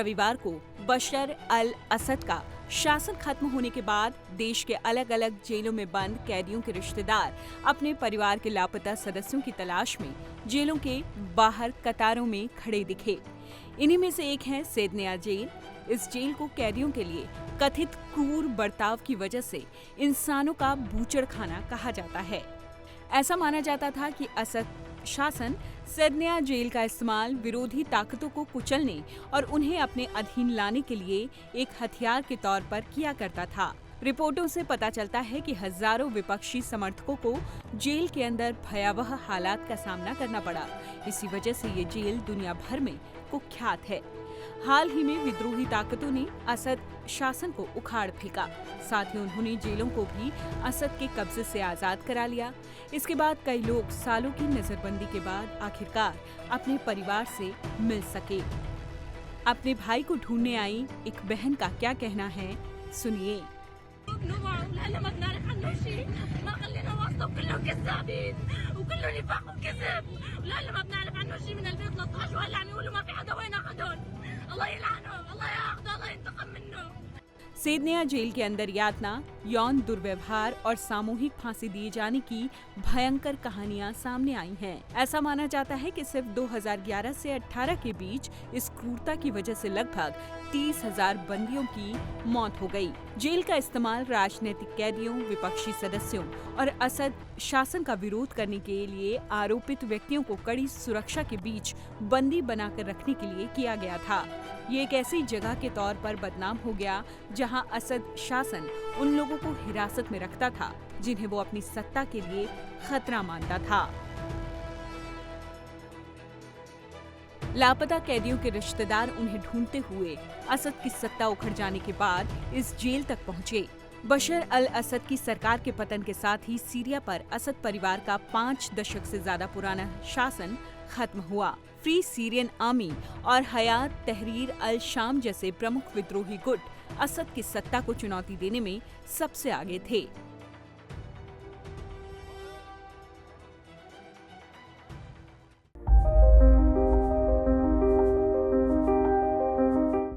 रविवार को बशर अल असद का शासन खत्म होने के बाद देश के अलग अलग जेलों में बंद कैदियों के रिश्तेदार अपने परिवार के लापता सदस्यों की तलाश में जेलों के बाहर कतारों में खड़े दिखे। इन्हीं में से एक है सेदनिया जेल। इस जेल को कैदियों के लिए कथित क्रूर बर्ताव की वजह से इंसानों का बूचड़खाना कहा जाता है। ऐसा माना जाता था कि असद शासन सेदनिया जेल का इस्तेमाल विरोधी ताकतों को कुचलने और उन्हें अपने अधीन लाने के लिए एक हथियार के तौर पर किया करता था। रिपोर्टों से पता चलता है कि हजारों विपक्षी समर्थकों को जेल के अंदर भयावह हालात का सामना करना पड़ा। इसी वजह से ये जेल दुनिया भर में कुख्यात है। हाल ही में विद्रोही ताकतों ने असद शासन को उखाड़ फेंका। साथ ही उन्होंने जेलों को भी असद के कब्जे से आजाद करा लिया। इसके बाद कई लोग सालों की नजरबंदी के बाद आखिरकार अपने परिवार से मिल सके। अपने भाई को ढूंढने आई एक बहन का क्या कहना है, सुनिए। सेदनिया जेल के अंदर यातना, यौन दुर्व्यवहार और सामूहिक फांसी दिए जाने की भयंकर कहानियां सामने आई हैं। ऐसा माना जाता है कि सिर्फ 2011 से 18 के बीच इस क्रूरता की वजह से लगभग 30,000 बंदियों की मौत हो गई। जेल का इस्तेमाल राजनीतिक कैदियों, विपक्षी सदस्यों और असद शासन का विरोध करने के लिए आरोपित व्यक्तियों को कड़ी सुरक्षा के बीच बंदी बनाकर रखने के लिए किया गया था। ये एक ऐसी जगह के तौर पर बदनाम हो गया जहां असद शासन उन लोगों को हिरासत में रखता था जिन्हें वो अपनी सत्ता के लिए खतरा मानता था। लापता कैदियों के रिश्तेदार उन्हें ढूंढते हुए असद की सत्ता उखड़ जाने के बाद इस जेल तक पहुंचे। बशर अल असद की सरकार के पतन के साथ ही सीरिया पर असद परिवार का 5 दशक से ज्यादा पुराना शासन खत्म हुआ। फ्री सीरियन आर्मी और हयात तहरीर अल शाम जैसे प्रमुख विद्रोही गुट असद की सत्ता को चुनौती देने में सबसे आगे थे।